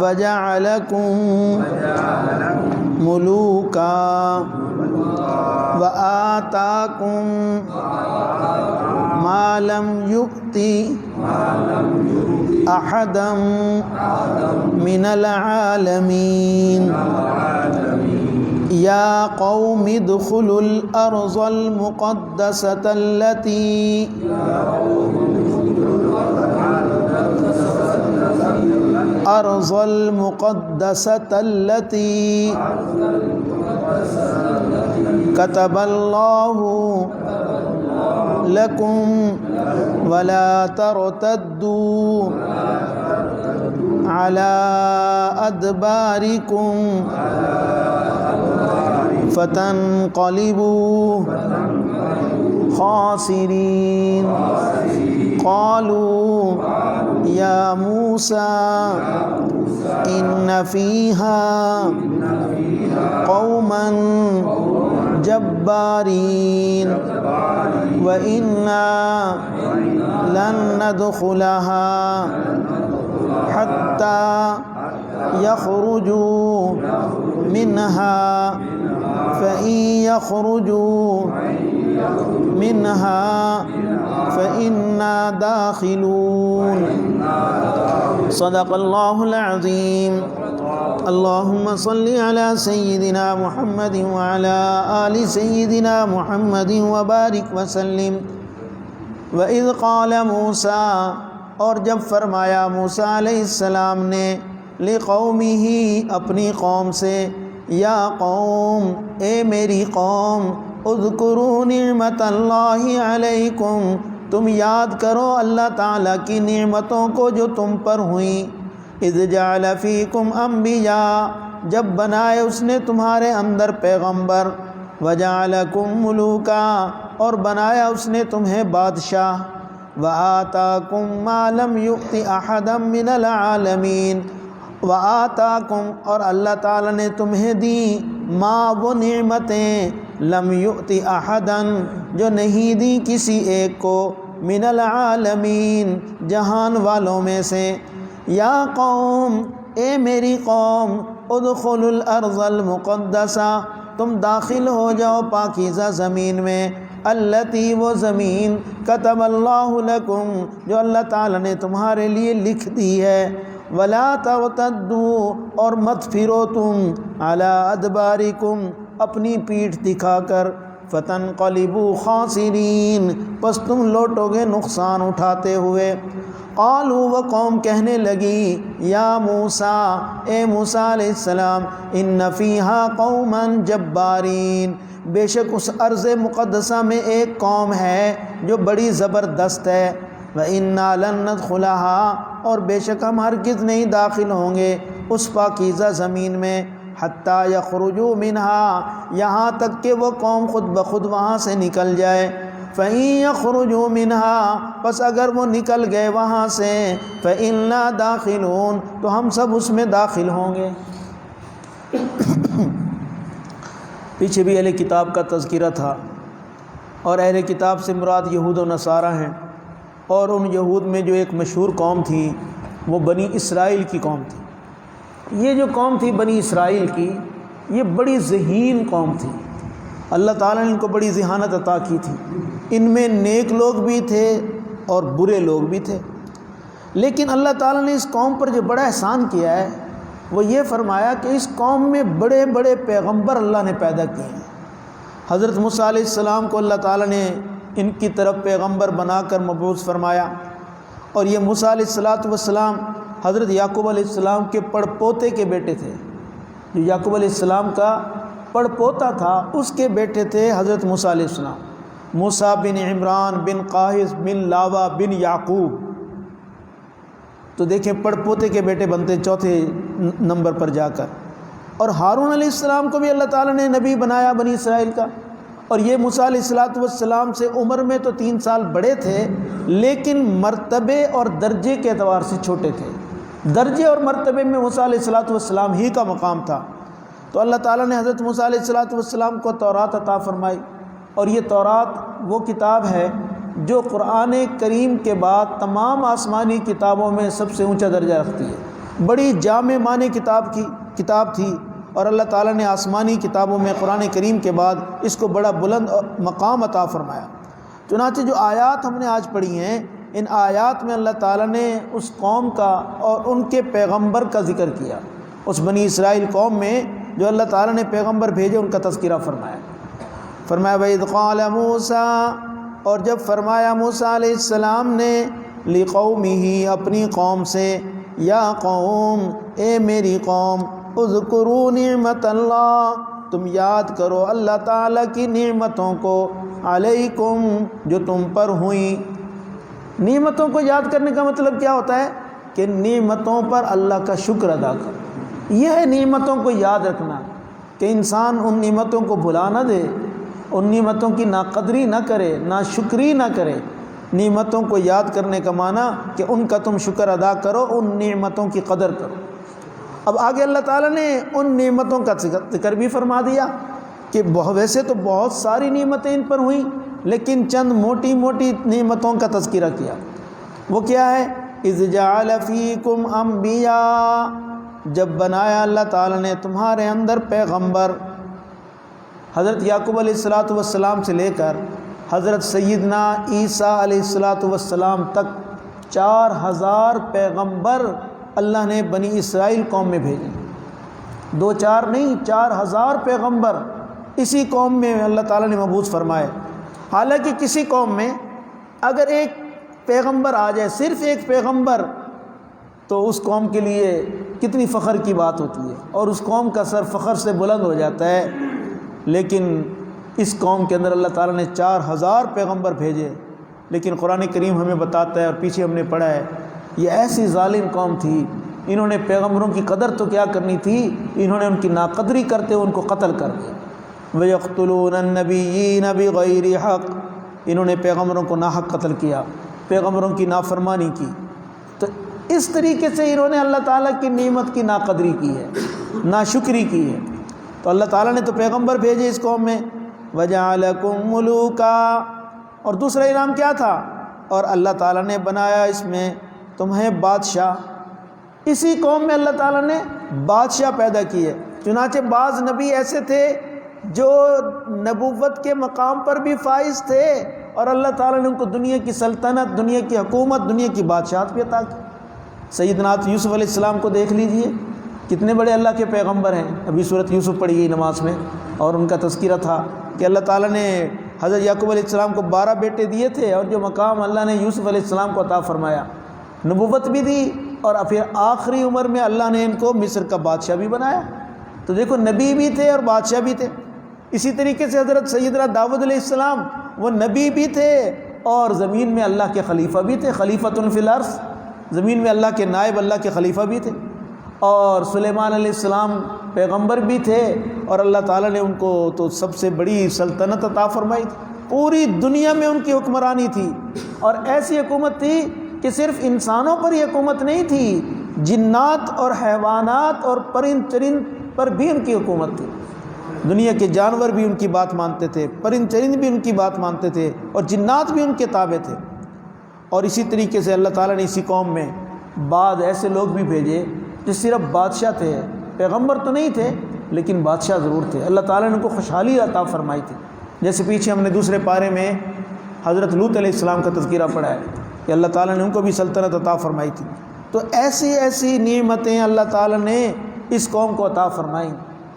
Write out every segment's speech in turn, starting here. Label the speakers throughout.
Speaker 1: وجعلكم ملوكا وآتاكم ما لم يؤت أحدا من العالمين يا قوم ادخلوا الأرض المقدسة التي كتب الله لكم ولا ترتدوا على أدباركم فتنقلبوا خاسرين قالوا يا موسى إن فيها قوما جبارين وإنا لن ندخلها حتى يخرجوا منها فإن يخرجوا منها فإنا داخلون صدق الله العظيم اللهم صل على سيدنا محمد وعلى آل سيدنا محمد وبارك وسلم وإذ قال موسیٰ اور جب فرمایا موسیٰ علیہ السلام نے لقومہ اپنی قوم سے یا قوم اے میری قوم اذکروا نعمت اللہ علیکم تم یاد کرو اللہ تعالیٰ کی نعمتوں کو جو تم پر ہوئیں اذ جعل فیکم انبیاء جب بنائے اس نے تمہارے اندر پیغمبر وجعلکم ملوکا اور بنایا اس نے تمہیں بادشاہ وآتاکم ما لم یؤت احدا من العالمین وآتاکم اور اللہ تعالیٰ نے تمہیں دی ما وہ نعمتیں لم یؤت احدا جو نہیں دی کسی ایک کو من العالمین جہان والوں میں سے یا قوم اے میری قوم ادخلوا الارض المقدسہ تم داخل ہو جاؤ پاکیزہ زمین میں التی وہ زمین کتب اللہ لکم جو اللہ تعالیٰ نے تمہارے لیے لکھ دی ہے ولا ترتدوا اور مت پھرو تم علی ادبارکم اپنی پیٹھ دکھا کر فتنقلبوا خاسرین پس تم لوٹو گے نقصان اٹھاتے ہوئے قالوا وہ قوم کہنے لگی یا موسیٰ اے موسیٰ علیہ السلام ان فیہا قوما جبارین بے شک اس ارض مقدسہ میں ایک قوم ہے جو بڑی زبردست ہے وَإِنَّا لَن نَدْخُلَهَا اور بے شک ہم ہرگز نہیں داخل ہوں گے اس پاکیزہ زمین میں حتیٰ یخرجوا منہا یہاں تک کہ وہ قوم خود بخود وہاں سے نکل جائے فَإِن يَخْرُجُوا مِنْهَا پس اگر وہ نکل گئے وہاں سے فَإِنَّا دَاخِلُونَ تو ہم سب اس میں داخل ہوں گے۔ پیچھے بھی اہل کتاب کا تذکرہ تھا اور اہل کتاب سے مراد یہود و نصارہ ہیں، اور ان یہود میں جو ایک مشہور قوم تھی وہ بنی اسرائیل کی قوم تھی۔ یہ جو قوم تھی بنی اسرائیل کی یہ بڑی ذہین قوم تھی، اللہ تعالیٰ نے ان کو بڑی ذہانت عطا کی تھی، ان میں نیک لوگ بھی تھے اور برے لوگ بھی تھے، لیکن اللہ تعالیٰ نے اس قوم پر جو بڑا احسان کیا ہے وہ یہ فرمایا کہ اس قوم میں بڑے بڑے پیغمبر اللہ نے پیدا کیے ہیں۔ حضرت موسیٰ علیہ السلام کو اللہ تعالیٰ نے ان کی طرف پیغمبر بنا کر مبعوث فرمایا، اور یہ موسیٰ علیہ السلام حضرت یعقوب علیہ السلام کے پڑ پوتے کے بیٹے تھے، جو یعقوب علیہ السلام کا پڑ پوتا تھا اس کے بیٹے تھے حضرت موسیٰ علیہ السلام، موسیٰ بن عمران بن قاہث بن لاوا بن یعقوب۔ تو دیکھیں پڑ پوتے کے بیٹے بنتے چوتھے نمبر پر جا کر، اور ہارون علیہ السلام کو بھی اللہ تعالیٰ نے نبی بنایا بنی اسرائیل کا، اور یہ موسیٰ علیہ السلام سے عمر میں تو 3 سال بڑے تھے لیکن مرتبے اور درجے کے اعتبار سے چھوٹے تھے، درجے اور مرتبے میں موسیٰ علیہ السلام ہی کا مقام تھا۔ تو اللہ تعالیٰ نے حضرت موسیٰ علیہ السلام کو تورات عطا فرمائی، اور یہ تورات وہ کتاب ہے جو قرآن کریم کے بعد تمام آسمانی کتابوں میں سب سے اونچا درجہ رکھتی ہے۔ بڑی جامع معنی کتاب تھی، اور اللہ تعالیٰ نے آسمانی کتابوں میں قرآن کریم کے بعد اس کو بڑا بلند مقام عطا فرمایا۔ چنانچہ جو آیات ہم نے آج پڑھی ہیں، ان آیات میں اللہ تعالیٰ نے اس قوم کا اور ان کے پیغمبر کا ذکر کیا، اس بنی اسرائیل قوم میں جو اللہ تعالیٰ نے پیغمبر بھیجے ان کا تذکرہ فرمایا۔ فرمایا وَإِذْ قَالَ مُوسَىٰ، اور جب فرمایا موسیٰ علیہ السلام نے لِقَوْمِهِ، اپنی قوم سے، یا قوم، اے میری قوم، اذکروا نعمت اللہ، تم یاد کرو اللہ تعالیٰ کی نعمتوں کو، علیکم، جو تم پر ہوئیں۔ نعمتوں کو یاد کرنے کا مطلب کیا ہوتا ہے؟ کہ نعمتوں پر اللہ کا شکر ادا کرو، یہ ہے نعمتوں کو یاد رکھنا، کہ انسان ان نعمتوں کو بھلا نہ دے، ان نعمتوں کی ناقدری نہ کرے، ناشکری نہ کرے۔ نعمتوں کو یاد کرنے کا معنی کہ ان کا تم شکر ادا کرو، ان نعمتوں کی قدر کرو۔ اب آگے اللہ تعالیٰ نے ان نعمتوں کا ذکر بھی فرما دیا کہ ویسے تو بہت ساری نعمتیں ان پر ہوئیں، لیکن چند موٹی موٹی نعمتوں کا تذکرہ کیا۔ وہ کیا ہے؟ اذ جعل فیکم انبیاء، جب بنایا اللہ تعالیٰ نے تمہارے اندر پیغمبر۔ حضرت یعقوب علیہ السلام سے لے کر حضرت سیدنا عیسیٰ علیہ السلام تک 4000 پیغمبر اللہ نے بنی اسرائیل قوم میں بھیجے، 2 4 نہیں، 4000 پیغمبر اسی قوم میں اللہ تعالیٰ نے مبعوث فرمائے۔ حالانکہ کسی قوم میں اگر ایک پیغمبر آ جائے، صرف ایک پیغمبر، تو اس قوم کے لیے کتنی فخر کی بات ہوتی ہے، اور اس قوم کا سر فخر سے بلند ہو جاتا ہے۔ لیکن اس قوم کے اندر اللہ تعالیٰ نے 4000 پیغمبر بھیجے۔ لیکن قرآن کریم ہمیں بتاتا ہے، اور پیچھے ہم نے پڑھا ہے، یہ ایسی ظالم قوم تھی، انہوں نے پیغمبروں کی قدر تو کیا کرنی تھی، انہوں نے ان کی ناقدری کرتے ہوئے ان کو قتل کر دیا۔ وَيَقْتُلُونَ النَّبِيِّينَ بِغَيْرِ حَقٍّ، انہوں نے پیغمبروں کو ناحق قتل کیا، پیغمبروں کی نافرمانی کی۔ تو اس طریقے سے انہوں نے اللہ تعالیٰ کی نعمت کی ناقدری کی ہے، ناشکری کی ہے۔ تو اللہ تعالیٰ نے تو پیغمبر بھیجے اس قوم میں، وَجَعَلَكُم مُلُوكًا، اور دوسرا انعام کیا تھا؟ اور اللہ تعالیٰ نے بنایا اس میں تمہیں بادشاہ۔ اسی قوم میں اللہ تعالیٰ نے بادشاہ پیدا کیے۔ چنانچہ بعض نبی ایسے تھے جو نبوت کے مقام پر بھی فائز تھے، اور اللہ تعالیٰ نے ان کو دنیا کی سلطنت، دنیا کی حکومت، دنیا کی بادشاہت بھی عطا کی۔ سیدنا یوسف علیہ السلام کو دیکھ لیجئے، کتنے بڑے اللہ کے پیغمبر ہیں۔ ابھی سورۃ یوسف پڑھی گئی نماز میں، اور ان کا تذکرہ تھا کہ اللہ تعالیٰ نے حضرت یعقوب علیہ السلام کو 12 بیٹے دیے تھے، اور جو مقام اللہ نے یوسف علیہ السلام کو عطا فرمایا، نبوت بھی دی، اور پھر آخری عمر میں اللہ نے ان کو مصر کا بادشاہ بھی بنایا۔ تو دیکھو، نبی بھی تھے اور بادشاہ بھی تھے۔ اسی طریقے سے حضرت سیدنا داؤد علیہ السلام، وہ نبی بھی تھے اور زمین میں اللہ کے خلیفہ بھی تھے، خلیفۃ فی الارض، زمین میں اللہ کے نائب، اللہ کے خلیفہ بھی تھے۔ اور سلیمان علیہ السلام پیغمبر بھی تھے، اور اللہ تعالیٰ نے ان کو تو سب سے بڑی سلطنت عطا فرمائی تھی، پوری دنیا میں ان کی حکمرانی تھی۔ اور ایسی حکومت تھی کہ صرف انسانوں پر یہ حکومت نہیں تھی، جنات اور حیوانات اور پرند چرند پر بھی ان کی حکومت تھی۔ دنیا کے جانور بھی ان کی بات مانتے تھے، پرند چرند بھی ان کی بات مانتے تھے، اور جنات بھی ان کے تابع تھے۔ اور اسی طریقے سے اللہ تعالیٰ نے اسی قوم میں بعض ایسے لوگ بھی بھیجے جو صرف بادشاہ تھے، پیغمبر تو نہیں تھے لیکن بادشاہ ضرور تھے۔ اللہ تعالیٰ نے ان کو خوشحالی عطا فرمائی تھی۔ جیسے پیچھے ہم نے دوسرے پارے میں حضرت لوط علیہ السلام کا تذکرہ پڑھا ہے کہ اللہ تعالیٰ نے ان کو بھی سلطنت عطا فرمائی تھی۔ تو ایسی ایسی نعمتیں اللہ تعالیٰ نے اس قوم کو عطا فرمائیں،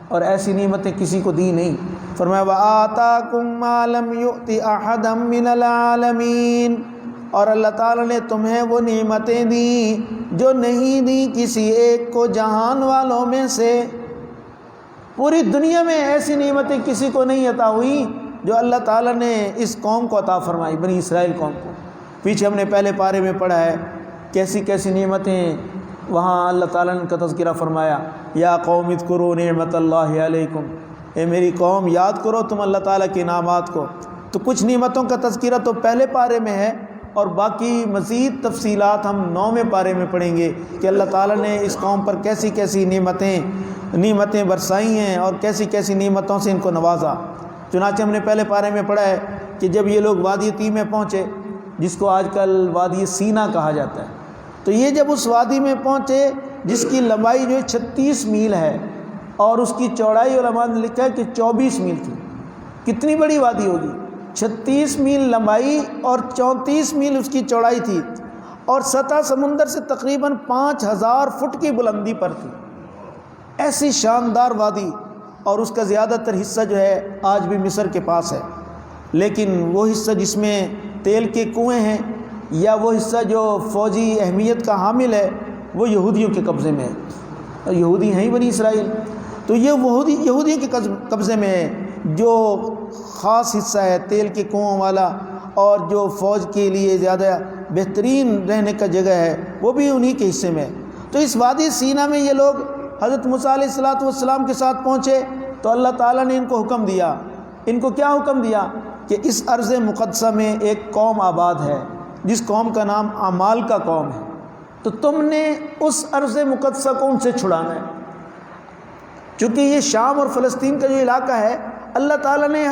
Speaker 1: اور ایسی نعمتیں کسی کو دی نہیں۔ فرمایا وَآتَاكُم مَّا لَمْ يُؤْتِ أَحَدًا مِّنَ الْعَالَمِينَ، اور اللہ تعالیٰ نے تمہیں وہ نعمتیں دیں جو نہیں دیں کسی ایک کو جہان والوں میں سے۔ پوری دنیا میں ایسی نعمتیں کسی کو نہیں عطا ہوئیں جو اللہ تعالیٰ نے اس قوم کو عطا فرمائی، بنی اسرائیل قوم کو۔ پیچھے ہم نے پہلے پارے میں پڑھا ہے کیسی کیسی نعمتیں وہاں اللہ تعالیٰ نے کا تذکرہ فرمایا، یا قوم اذکروا نعمت اللہ علیکم، اے میری قوم یاد کرو تم اللہ تعالیٰ کے انعامات کو۔ تو کچھ نعمتوں کا تذکرہ تو پہلے پارے میں ہے، اور باقی مزید تفصیلات ہم 9ویں پارے میں پڑھیں گے کہ اللہ تعالیٰ نے اس قوم پر کیسی کیسی نعمتیں برسائی ہیں، اور کیسی کیسی نعمتوں سے ان کو نوازا۔ چنانچہ ہم نے پہلے پارے میں پڑھا ہے کہ جب یہ لوگ وادی طی میں پہنچے، جس کو آج کل وادی سینا کہا جاتا ہے، تو یہ جب اس وادی میں پہنچے جس کی لمبائی جو ہے 36 میل ہے اور اس کی چوڑائی علماء نے لکھا ہے کہ 24 میل تھی۔ کتنی بڑی وادی ہوگی؟ 36 میل لمبائی اور 34 میل اس کی چوڑائی تھی، اور سطح سمندر سے تقریباً 5000 فٹ کی بلندی پر تھی۔ ایسی شاندار وادی، اور اس کا زیادہ تر حصہ جو ہے آج بھی مصر کے پاس ہے، لیکن وہ حصہ جس میں تیل کے کنویں ہیں یا وہ حصہ جو فوجی اہمیت کا حامل ہے وہ یہودیوں کے قبضے میں ہے۔ یہودی ہیں ہی بنی اسرائیل، تو یہ یہودیوں کے قبضے میں ہے۔ جو خاص حصہ ہے تیل کے کنووں والا اور جو فوج کے لیے زیادہ بہترین رہنے کا جگہ ہے وہ بھی انہی کے حصے میں ہے۔ تو اس وادی سینا میں یہ لوگ حضرت موسیٰ علیہ السلام کے ساتھ پہنچے تو اللہ تعالیٰ نے ان کو حکم دیا۔ ان کو کیا حکم دیا؟ کہ اس ارض مقدسہ میں ایک قوم آباد ہے جس قوم کا نام اعمال کا قوم ہے، تو تم نے اس ارض مقدسہ کو ان سے چھڑانا ہے۔ چونکہ یہ شام اور فلسطین کا جو علاقہ ہے، اللہ تعالیٰ نے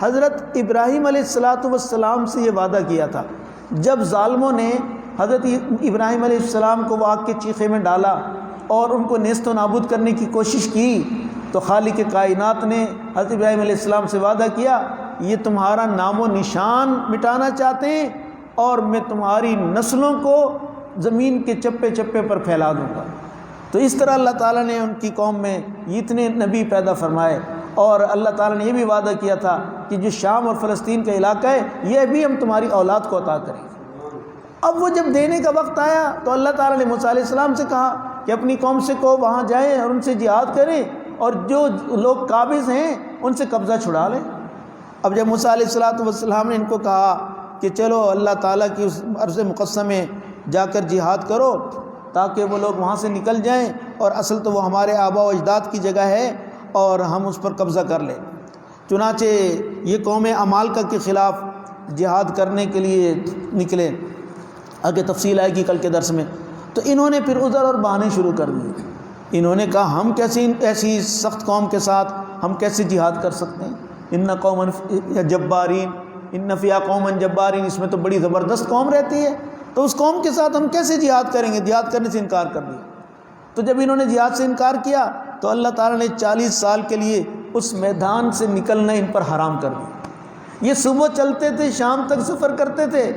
Speaker 1: حضرت ابراہیم علیہ السلام سے یہ وعدہ کیا تھا۔ جب ظالموں نے حضرت ابراہیم علیہ السلام کو وہ آگ کے چیخے میں ڈالا اور ان کو نیست و نابود کرنے کی کوشش کی، تو خالق کائنات نے حضرت ابراہیم علیہ السلام سے وعدہ کیا، یہ تمہارا نام و نشان مٹانا چاہتے ہیں اور میں تمہاری نسلوں کو زمین کے چپے چپے پر پھیلا دوں گا۔ تو اس طرح اللہ تعالیٰ نے ان کی قوم میں اتنے نبی پیدا فرمائے، اور اللہ تعالیٰ نے یہ بھی وعدہ کیا تھا کہ جو شام اور فلسطین کا علاقہ ہے یہ بھی ہم تمہاری اولاد کو عطا کریں گے۔ اب وہ جب دینے کا وقت آیا تو اللہ تعالیٰ نے موسیٰ علیہ السلام سے کہا کہ اپنی قوم سے کہو وہاں جائیں اور ان سے جہاد کریں، اور جو لوگ قابض ہیں ان سے قبضہ چھڑا لیں۔ اب جب موسیٰ علیہ السلام نے ان کو کہا کہ چلو اللہ تعالیٰ کی اس ارض مقدسہ میں جا کر جہاد کرو تاکہ وہ لوگ وہاں سے نکل جائیں، اور اصل تو وہ ہمارے آباء و اجداد کی جگہ ہے اور ہم اس پر قبضہ کر لیں۔ چنانچہ یہ قوم عمالقہ کے خلاف جہاد کرنے کے لیے نکلے، آگے تفصیل آئے گی کل کے درس میں۔ تو انہوں نے پھر عذر اور بہانے شروع کر دیے۔ انہوں نے کہا ہم کیسے ایسی سخت قوم کے ساتھ ہم کیسے جہاد کر سکتے ہیں؟ ان قوما جبارین، ان فیہا قوما جبارین، اس میں تو بڑی زبردست قوم رہتی ہے، تو اس قوم کے ساتھ ہم کیسے جہاد کریں گے؟ جہاد کرنے سے انکار کر دیا۔ تو جب انہوں نے جہاد سے انکار کیا تو اللہ تعالیٰ نے 40 سال کے لیے اس میدان سے نکلنا ان پر حرام کر دیا۔ یہ صبح چلتے تھے، شام تک سفر کرتے تھے،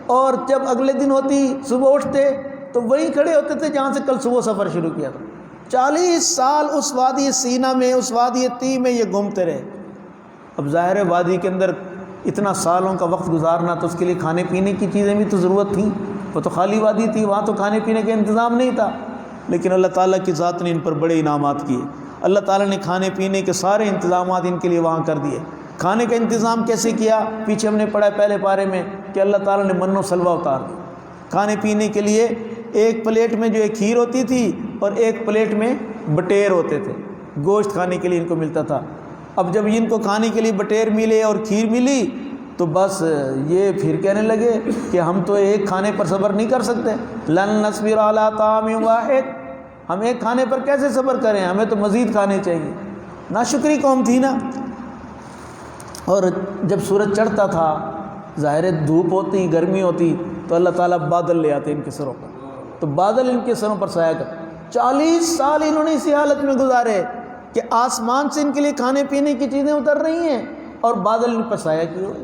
Speaker 1: اور جب اگلے دن ہوتی صبح اٹھتے تو وہیں کھڑے ہوتے تھے جہاں سے کل صبح سفر شروع کیا تھا۔ 40 سال اس وادی سینا میں، اس وادی تی میں یہ گھومتے رہے۔ اب ظاہر ہے وادی کے اندر اتنا سالوں کا وقت گزارنا تو اس کے لیے کھانے پینے کی چیزیں بھی تو ضرورت تھیں، وہ تو خالی وادی تھی، وہاں تو کھانے پینے کا انتظام نہیں تھا، لیکن اللہ تعالیٰ کی ذات نے ان پر بڑے انعامات کیے۔ اللہ تعالیٰ نے کھانے پینے کے سارے انتظامات ان کے لیے وہاں کر دیے۔ کھانے کا انتظام کیسے کیا؟ پیچھے ہم نے پڑھا پہلے پارے میں کہ اللہ تعالیٰ نے من و سلوہ اتار دیا۔ کھانے پینے کے لیے ایک پلیٹ میں جو ہے کھیر ہوتی تھی اور ایک پلیٹ میں بٹیر ہوتے تھے، گوشت کھانے کے لیے ان کو ملتا تھا۔ اب جب ان کو کھانے کے لیے بٹیر ملے اور کھیر ملی تو بس یہ پھر کہنے لگے کہ ہم تو ایک کھانے پر صبر نہیں کر سکتے، لن نصبر علی طعام واحد، ہم ایک کھانے پر کیسے صبر کریں، ہمیں تو مزید کھانے چاہیے۔ ناشکری قوم تھی نا۔ اور جب سورج چڑھتا تھا، ظاہر دھوپ ہوتی، گرمی ہوتی، تو اللہ تعالیٰ بادل لے آتے ان کے سروں پر، تو بادل ان کے سروں پر سایہ کر۔ 40 سال انہوں نے اسی حالت میں گزارے کہ آسمان سے ان کے لیے کھانے پینے کی چیزیں اتر رہی ہیں اور بادل ان پر سایہ کیے ہوئے۔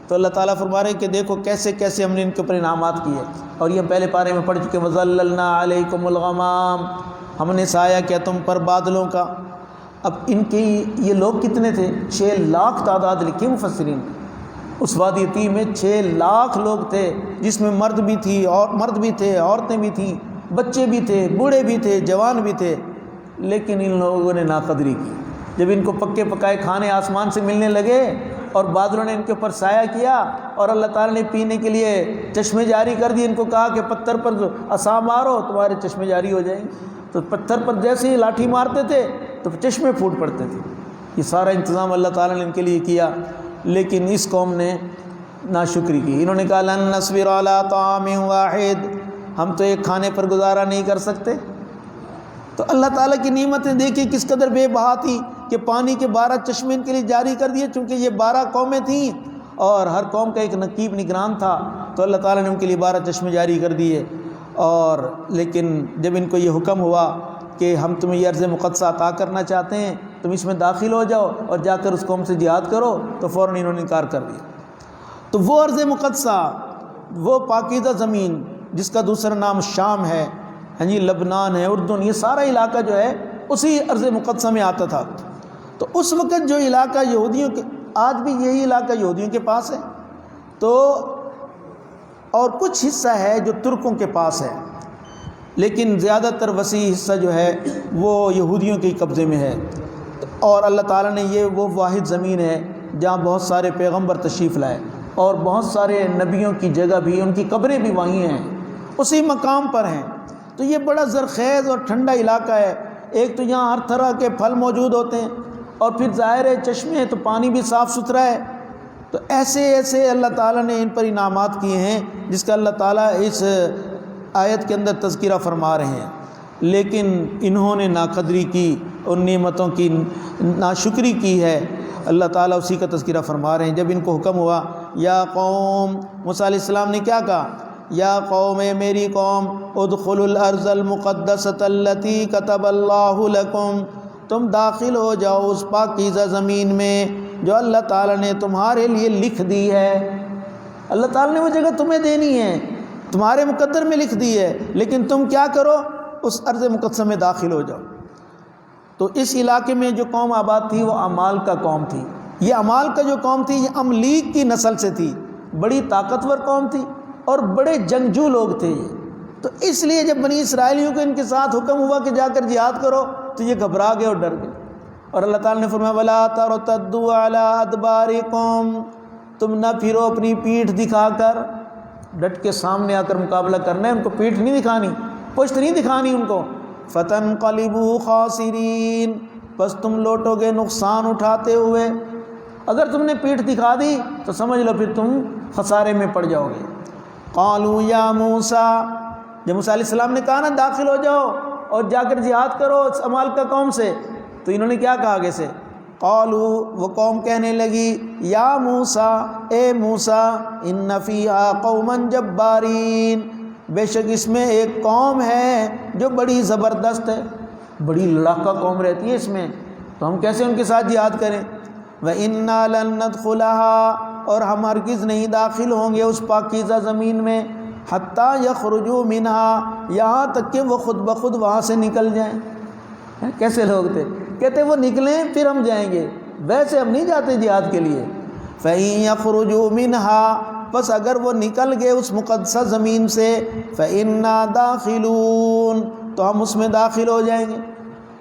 Speaker 1: تو اللہ تعالیٰ فرما رہے ہیں کہ دیکھو کیسے کیسے ہم نے ان کے اوپر انعامات کیے، اور یہ پہلے پارے میں پڑھ چکے وَظَلَّلْنَا عَلَيْكُمُ الْغَمَامَ، ہم نے سایہ کیا تم پر بادلوں کا۔ اب ان کی یہ لوگ کتنے تھے؟ 6 لاکھ تعداد لکھی مفسرین۔ اس وادی تی میں 6 لاکھ لوگ تھے، جس میں مرد بھی تھی اور مرد بھی تھے، عورتیں بھی تھیں، بچے بھی تھے، بوڑھے بھی تھے، جوان بھی تھے، لیکن ان لوگوں نے ناقدری کی۔ جب ان کو پکے پکائے کھانے آسمان سے ملنے لگے اور بادلوں نے ان کے اوپر سایہ کیا اور اللہ تعالیٰ نے پینے کے لیے چشمے جاری کر دیے، ان کو کہا کہ پتھر پر عصا مارو تمہارے چشمے جاری ہو جائیں گے، تو پتھر پر جیسے ہی لاٹھی مارتے تھے تو چشمے پھوٹ پڑتے تھے۔ یہ سارا انتظام اللہ تعالیٰ نے ان کے لیے کیا، لیکن اس قوم نے ناشکری کی۔ انہوں نے کہا لن نصبر علی طعام واحد، ہم تو ایک کھانے پر گزارا نہیں کر سکتے۔ تو اللہ تعالیٰ کی نعمتیں دیکھیں کس قدر بے بہا تھی کہ پانی کے 12 چشمے ان کے لیے جاری کر دیے، چونکہ یہ 12 قومیں تھیں اور ہر قوم کا ایک نقیب نگران تھا، تو اللہ تعالیٰ نے ان کے لیے 12 چشمے جاری کر دیے۔ اور لیکن جب ان کو یہ حکم ہوا کہ ہم تمہیں یہ ارض مقدسہ عطا کرنا چاہتے ہیں، تم اس میں داخل ہو جاؤ اور جا کر اس قوم سے جہاد کرو، تو فوراً انہوں نے انکار کر دیا۔ تو وہ ارض مقدسہ، وہ پاکیزہ زمین جس کا دوسرا نام شام ہے، ہاں جی، لبنان ہے، اردن، یہ سارا علاقہ جو ہے اسی ارض مقدسہ میں آتا تھا۔ تو اس وقت جو علاقہ یہودیوں کے، آج بھی یہی علاقہ یہودیوں کے پاس ہے، تو اور کچھ حصہ ہے جو ترکوں کے پاس ہے، لیکن زیادہ تر وسیع حصہ جو ہے وہ یہودیوں کے قبضے میں ہے۔ اور اللہ تعالیٰ نے یہ وہ واحد زمین ہے جہاں بہت سارے پیغمبر تشریف لائے، اور بہت سارے نبیوں کی جگہ بھی، ان کی قبریں بھی وہیں ہیں، اسی مقام پر ہیں۔ تو یہ بڑا زرخیز اور ٹھنڈا علاقہ ہے۔ ایک تو یہاں ہر طرح کے پھل موجود ہوتے ہیں، اور پھر ظاہر ہے چشمے ہیں تو پانی بھی صاف ستھرا ہے۔ تو ایسے ایسے اللہ تعالیٰ نے ان پر انعامات کیے ہیں جس کا اللہ تعالیٰ اس آیت کے اندر تذکرہ فرما رہے ہیں، لیکن انہوں نے ناقدری کی، ان نعمتوں کی ناشکری کی ہے۔ اللہ تعالیٰ اسی کا تذکرہ فرما رہے ہیں۔ جب ان کو حکم ہوا، یا قوم، موسیٰ علیہ السلام نے کیا کہا؟ یا قوم، اے میری قوم، ادخلوا الارض المقدسۃ التی کتب اللہ لکم، تم داخل ہو جاؤ اس پاکیزہ زمین میں جو اللہ تعالیٰ نے تمہارے لیے لکھ دی ہے۔ اللہ تعالیٰ نے وہ جگہ تمہیں دینی ہے، تمہارے مقدر میں لکھ دی ہے، لیکن تم کیا کرو؟ اس ارض مقدسہ میں داخل ہو جاؤ۔ تو اس علاقے میں جو قوم آباد تھی وہ عمال کا قوم تھی۔ یہ عمال کا جو قوم تھی یہ املیک کی نسل سے تھی، بڑی طاقتور قوم تھی اور بڑے جنگجو لوگ تھے یہ۔ تو اس لیے جب بنی اسرائیلیوں کو ان کے ساتھ حکم ہوا کہ جا کر جہاد کرو تو یہ گھبرا گئے اور ڈر گئے، اور اللہ تعالیٰ نے فرمایا وَلَا تَرْتَدُّوا عَلَىٰ أَدْبَارِكُمْ، تم نہ پھرو اپنی پیٹھ دکھا کر، ڈٹ کے سامنے آ کر مقابلہ کرنا ہے، ان کو پیٹھ نہیں دکھانی، پشت نہیں دکھانی ان کو۔ فَتَنْقَلِبُوا خَاسِرِينَ، بس تم لوٹو گے نقصان اٹھاتے ہوئے۔ اگر تم نے پیٹھ دکھا دی تو سمجھ لو پھر تم خسارے میں پڑ جاؤ گے۔ قالوا یا موسیٰ، جب موسیٰ علیہ السلام نے کہا نا داخل ہو جاؤ اور جا کر جہاد کرو اس عمال کا قوم سے، تو انہوں نے کیا کہا آگے سے؟ قالوا، وہ قوم کہنے لگی، یا موسیٰ، اے موسیٰ، ان فیہا قوما جبارین، بے شک اس میں ایک قوم ہے جو بڑی زبردست ہے، بڑی لڑاکا قوم رہتی ہے اس میں، تو ہم کیسے ان کے ساتھ جہاد کریں؟ وَإِنَّا لَن نَّدْخُلَهَا، اور ہم ہرگز نہیں داخل ہوں گے اس پاکیزہ زمین میں، حتیٰ یخرجوا منہا، یہاں تک کہ وہ خود بخود وہاں سے نکل جائیں۔ کیسے لوگ تھے؟ کہتے وہ نکلیں پھر ہم جائیں گے، ویسے ہم نہیں جاتے جہاد کے لیے۔ فَإِن يَخْرُجُوا مِنْهَا، بس اگر وہ نکل گئے اس مقدسہ زمین سے، فَإِنَّا دَاخِلُونَ، تو ہم اس میں داخل ہو جائیں گے۔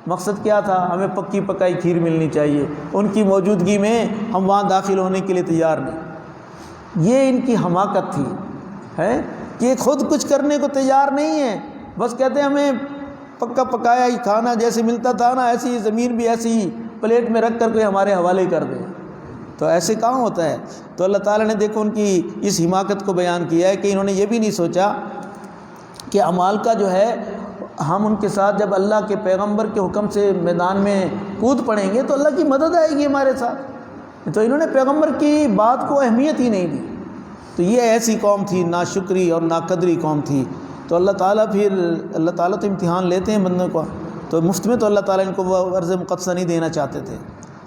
Speaker 1: مقصد کیا تھا؟ ہمیں پکی پکائی کھیر ملنی چاہیے، ان کی موجودگی میں ہم وہاں داخل ہونے کے لیے تیار نہیں۔ یہ ان کی حماقت تھی، ہے کہ خود کچھ کرنے کو تیار نہیں ہے، بس کہتے ہیں ہمیں پکا پکایا ہی کھانا جیسے ملتا تھا نا، ایسی زمین بھی ایسی ہی پلیٹ میں رکھ کر کوئی ہمارے حوالے کر دے، تو ایسے کہاں ہوتا ہے؟ تو اللہ تعالیٰ نے دیکھو ان کی اس حماقت کو بیان کیا ہے کہ انہوں نے یہ بھی نہیں سوچا کہ عمال کا جو ہے ہم ان کے ساتھ جب اللہ کے پیغمبر کے حکم سے میدان میں کود پڑیں گے تو اللہ کی مدد آئے گی ہمارے ساتھ، تو انہوں نے پیغمبر کی بات کو اہمیت ہی نہیں دی۔ تو یہ ایسی قوم تھی، ناشکری اور ناقدری قوم تھی۔ تو اللہ تعالیٰ تو امتحان لیتے ہیں بندوں کو، تو مفت میں تو اللہ تعالیٰ ان کو وہ ارض مقدسہ نہیں دینا چاہتے تھے۔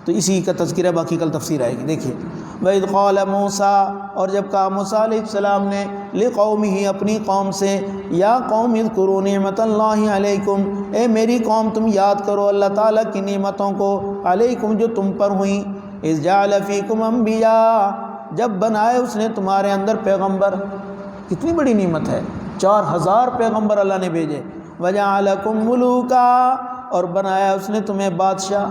Speaker 1: تو اسی کا تذکرہ باقی کل تفسیر آئے گی۔ دیکھیے وَإِذْ قَالَ مُوسَىٰ، اور جب کہا موسیٰ علیہ السلام نے لِقَوْمِهِ، اپنی قوم سے، یا قوم اذکروا نعمت اللہ علیکم، اے میری قوم تم یاد کرو اللہ تعالیٰ کی نعمتوں کو، علیکم جو تم پر ہوئیں، اذ جعل فیکم انبیاء، جب بنائے اس نے تمہارے اندر پیغمبر۔ کتنی بڑی نعمت ہے، 4000 پیغمبر اللہ نے بھیجے۔ وجعلکم ملوکا، اور بنایا اس نے تمہیں بادشاہ،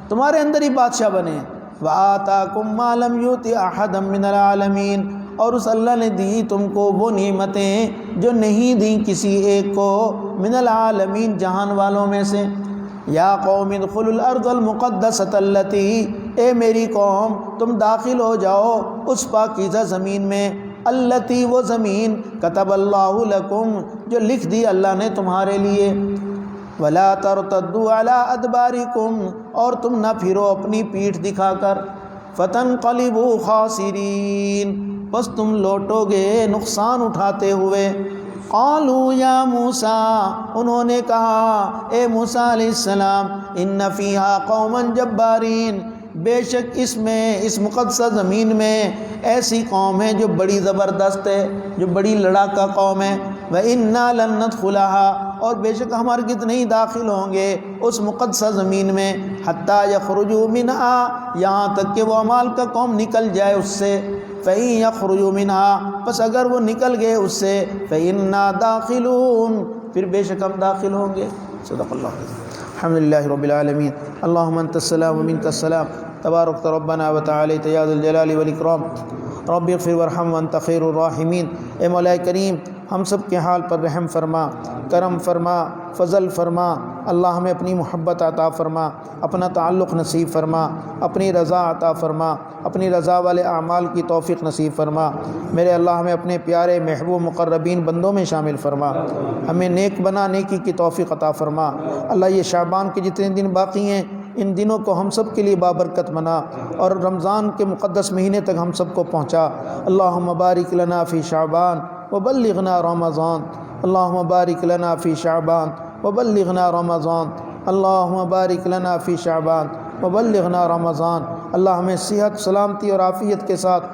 Speaker 1: تمہارے اندر ہی بادشاہ بنے۔ وآتاکم ما لم یؤت احدا من العالمین، اور اس اللہ نے دی تم کو وہ نعمتیں جو نہیں دیں کسی ایک کو، من العالمین جہان والوں میں سے۔ یا قوم ادخلوا الارض المقدسۃ التی، اے میری قوم تم داخل ہو جاؤ اس پاکیزہ زمین میں، التی وہ زمین، کتب اللہ لکم جو لکھ دی اللہ نے تمہارے لیے۔ ولا ترتدوا علی ادبارکم، اور تم نہ پھرو اپنی پیٹھ دکھا کر، فتنقلبوا خاسرین، بس تم لوٹو گے نقصان اٹھاتے ہوئے۔ قالوا یا موسیٰ، انہوں نے کہا اے موسیٰ علیہ السلام، ان فیہا قوما جبارین، بے شک اس میں، اس مقدسہ زمین میں ایسی قوم ہے جو بڑی زبردست ہے، جو بڑی لڑاکا قوم ہے۔ وَإِنَّا لَن نَدْخُلَهَا، اور بے شک ہم ہرگز نہیں داخل ہوں گے اس مقدسہ زمین میں، حَتَّى يَخْرُجُوا مِنْهَا، یہاں تک کہ وہ اعمال کا قوم نکل جائے اس سے۔ فَإِن يَخْرُجُوا مِنْهَا، پس اگر وہ نکل گئے اس سے، فَإِنَّا دَاخِلُونَ، پھر بے شک ہم داخل ہوں گے۔ صدق اللہ العظیم۔ الحمدللہ رب العالمین، اللہم انت السلام ومنک السلام، تبارکت ربنا وتعالیت یا ذا الجلال والاکرام، رب اغفر وارحم وانت خیر الراحمین۔ اے مولا کریم، ہم سب کے حال پر رحم فرما، کرم فرما، فضل فرما۔ اللہ ہمیں اپنی محبت عطا فرما، اپنا تعلق نصیب فرما، اپنی رضا عطا فرما، اپنی رضا والے اعمال کی توفیق نصیب فرما۔ میرے اللہ ہمیں اپنے پیارے محبوب مقربین بندوں میں شامل فرما، ہمیں نیک بنا، نیکی کی توفیق عطا فرما۔ اللہ یہ شعبان کے جتنے دن باقی ہیں ان دنوں کو ہم سب کے لیے بابرکت بنا، اور رمضان کے مقدس مہینے تک ہم سب کو پہنچا۔ اللہم بارک لنا فی شعبان وبلغنا رمضان، اللہم بارک لنا فی شعبان وبلغنا رمضان، اللہم بارک لنا فی شعبان وبلغنا رمضان۔ اللہ ہمیں صحت، سلامتی اور عافیت کے ساتھ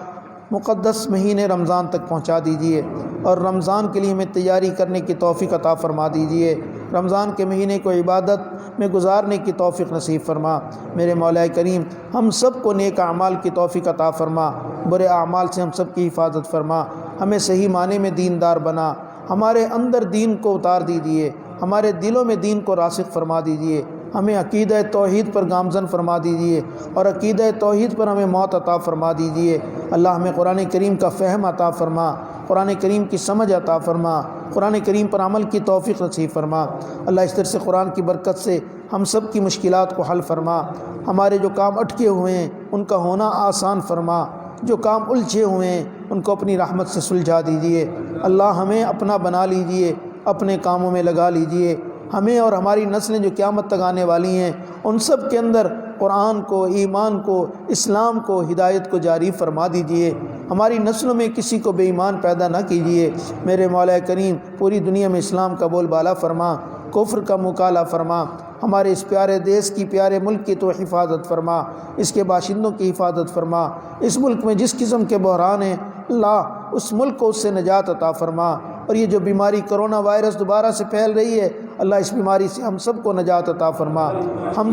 Speaker 1: مقدس مہینے رمضان تک پہنچا دیجئے، اور رمضان کے لیے ہمیں تیاری کرنے کی توفیق عطا فرما دیجئے۔ رمضان کے مہینے کو عبادت میں گزارنے کی توفیق نصیب فرما۔ میرے مولا کریم، ہم سب کو نیک اعمال کی توفیق عطا فرما، برے اعمال سے ہم سب کی حفاظت فرما، ہمیں صحیح معنی میں دیندار بنا، ہمارے اندر دین کو اتار دیجئے، ہمارے دلوں میں دین کو راسخ فرما دیجئے، ہمیں عقیدہ توحید پر گامزن فرما دیجئے، اور عقیدہ توحید پر ہمیں موت عطا فرما دیجئے۔ اللہ ہمیں قرآن کریم کا فہم عطا فرما، قرآن کریم کی سمجھ عطا فرما، قرآن کریم پر عمل کی توفیق نصیب فرما۔ اللہ اس طرح سے قرآن کی برکت سے ہم سب کی مشکلات کو حل فرما، ہمارے جو کام اٹکے ہوئے ہیں ان کا ہونا آسان فرما، جو کام الجھے ہوئے ہیں ان کو اپنی رحمت سے سلجھا دیجئے۔ اللہ ہمیں اپنا بنا لیجئے، اپنے کاموں میں لگا لیجئے، ہمیں اور ہماری نسلیں جو قیامت تک آنے والی ہیں ان سب کے اندر قرآن کو، ایمان کو، اسلام کو، ہدایت کو جاری فرما دیجئے، ہماری نسلوں میں کسی کو بے ایمان پیدا نہ کیجئے۔ میرے مولا کریم، پوری دنیا میں اسلام کا بول بالا فرما، کفر کا مکالہ فرما، ہمارے اس پیارے دیس کی، پیارے ملک کی تو حفاظت فرما، اس کے باشندوں کی حفاظت فرما۔ اس ملک میں جس قسم کے بحران ہیں اللہ اس ملک کو اس سے نجات عطا فرما، اور یہ جو بیماری کرونا وائرس دوبارہ سے پھیل رہی ہے اللہ اس بیماری سے ہم سب کو نجات عطا فرما، ہم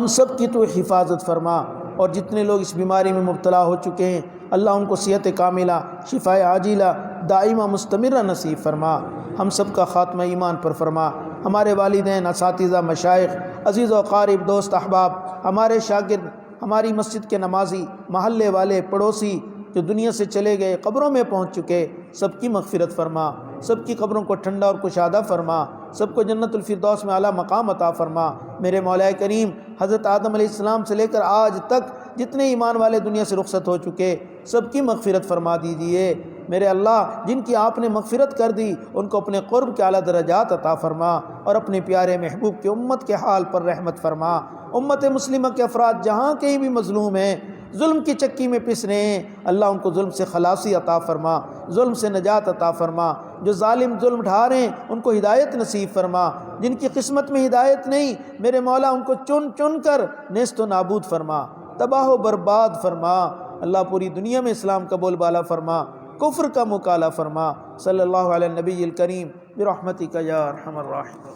Speaker 1: سب کی تو حفاظت فرما، اور جتنے لوگ اس بیماری میں مبتلا ہو چکے ہیں اللہ ان کو صحت کاملہ، شفاء عاجلہ، دائمہ مستمرہ نصیب فرما، ہم سب کا خاتمہ ایمان پر فرما۔ ہمارے والدین، اساتذہ، مشائخ، عزیز و قارب، دوست احباب، ہمارے شاگرد، ہماری مسجد کے نمازی، محلے والے، پڑوسی جو دنیا سے چلے گئے، قبروں میں پہنچ چکے، سب کی مغفرت فرما، سب کی قبروں کو ٹھنڈا اور کشادہ فرما، سب کو جنت الفردوس میں اعلیٰ مقام عطا فرما۔ میرے مولا کریم، حضرت آدم علیہ السلام سے لے کر آج تک جتنے ایمان والے دنیا سے رخصت ہو چکے سب کی مغفرت فرما دیجئے۔ میرے اللہ، جن کی آپ نے مغفرت کر دی ان کو اپنے قرب کے اعلیٰ درجات عطا فرما، اور اپنے پیارے محبوب کی امت کے حال پر رحمت فرما۔ امت مسلمہ کے افراد جہاں کہیں بھی مظلوم ہیں، ظلم کی چکی میں پس رہے ہیں، اللہ ان کو ظلم سے خلاصی عطا فرما، ظلم سے نجات عطا فرما۔ جو ظالم ظلم ڈھا رہے ہیں ان کو ہدایت نصیب فرما، جن کی قسمت میں ہدایت نہیں میرے مولا ان کو چن چن کر نیست و نابود فرما، تباہ و برباد فرما۔ اللہ پوری دنیا میں اسلام کا بول بالا فرما، کفر کا مکالہ فرما۔ صلی اللہ علی النبی الکریم برحمتک یا ارحم الراحمین۔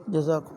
Speaker 1: جزاکم